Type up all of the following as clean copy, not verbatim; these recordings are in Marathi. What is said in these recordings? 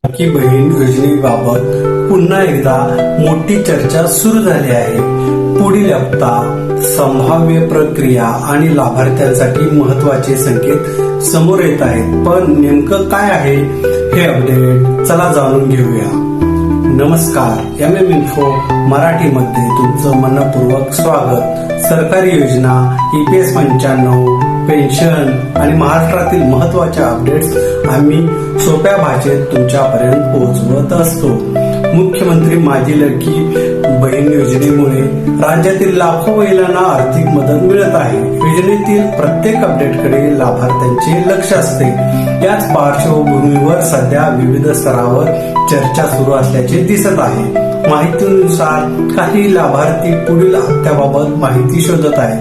लाडकी बहीण योजनेबाबत पुन्हा एकदा मोठी चर्चा सुरू झाली आहे. पुढील हप्ता, संभाव्य प्रक्रिया आणि लाभार्थ्यांसाठी महत्त्वाचे संकेत समोर येत आहेत. पण नेमकं काय आहे हे अपडेट? चला जाणून घेऊया. नमस्कार, MM इन्फो मराठीमध्ये तुमचं मनपूर्वक स्वागत. सरकारी योजना, EPS 95, पेन्शन आणि महाराष्ट्रातील महत्त्वाच्या अपडेट्स आम्ही सोप्या भाषेत तुमच्यापर्यंत पोहोचवत असतो. मुख्यमंत्री माझी लाडकी बहीण योजनेमुळे राज्यातील लाखो महिलांना आर्थिक मदत मिळत आहे. योजनेतील प्रत्येक अपडेटकडे लाभार्थ्यांचे लक्ष असते. याच पार्श्वभूमीवर सध्या विविध स्तरावर चर्चा सुरू असल्याचे दिसत आहे. माहितीनुसार काही लाभार्थी पुढील हप्त्याबाबत माहिती शोधत आहेत.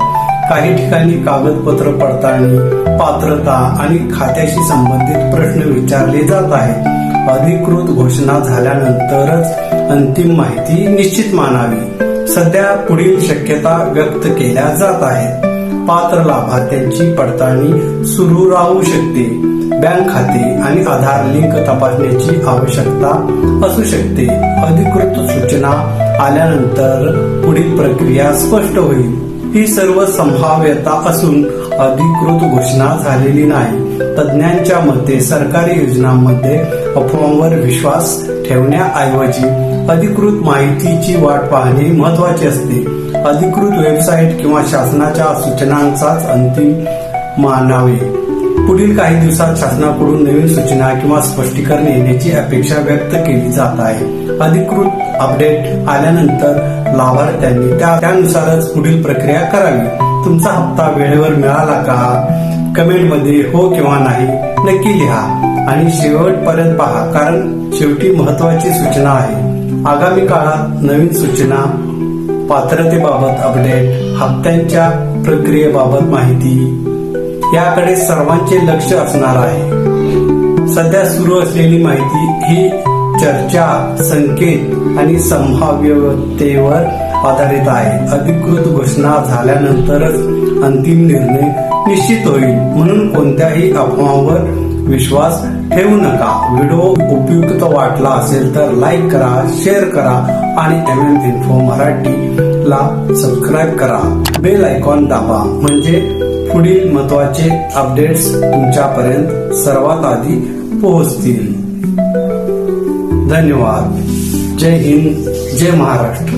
काही ठिकाणी कागदपत्र पडताळणी, पात्रता आणि खात्याशी संबंधित प्रश्न विचारले जात आहेत. अधिकृत घोषणा झाल्यानंतरच अंतिम माहिती निश्चित मानावी. सध्या पुढील शक्यता व्यक्त केल्या जात आहेत. पात्र लाभार्थ्यांची पडताळणी सुरू राहू शकते. बँक खाते आणि आधार लिंक तपासण्याची आवश्यकता असू शकते. अधिकृत सूचना आल्यानंतर पुढील प्रक्रिया स्पष्ट होईल. ही सर्व संभाव्यता असून अधिकृत घोषणा झालेली नाही. तज्ज्ञांच्या मते सरकारी योजनांमध्ये अफवांवर विश्वास ठेवण्याऐवजी अधिकृत माहितीची वाट पाहणे महत्वाचे असते. अधिकृत वेबसाईट किंवा शासनाच्या सूचनांचाच अंतिम मानावे. पुढील काही दिवसात शासनाकडून नवीन सूचना किंवा स्पष्टीकरण येण्याची अपेक्षा व्यक्त केली जात आहे. अधिकृत अपडेट आल्यानंतर लाभार्थ्यांनी त्यानुसारच पुढील प्रक्रिया करावी. तुमचा हप्ता वेळेवर मिळाला का? कमेंटमध्ये हो किंवा नाही नक्की लिहा आणि शेवटपर्यंत पहा, कारण शेवटी महत्वाची सूचना आहे. आगामी काळात नवीन सूचना, पात्रतेबाबत अपडेट, हप्त्यांच्या प्रक्रियेबाबत माहिती याकडे सर्वांचे लक्ष असणार आहे. सध्या सुरू असलेली माहिती ही चर्चा, संकेत आणि संभाव्यतेवर आधारित आहे. अधिकृत घोषणा झाल्यानंतरच अंतिम निर्णय निश्चित होईल. म्हणून कोणत्याही अफवांवर विश्वास ठेवू नका. व्हिडिओ उपयुक्त वाटला असेल तर लाईक करा, शेअर करा आणि MM इन्फो मराठीला सबस्क्राईब करा. बेल आयकॉन दाबा म्हणजे पुढील महत्त्वाचे अपडेट्स तुमच्यापर्यंत सर्वात आधी पोहोचतील. धन्यवाद. जय हिंद, जय महाराष्ट्र.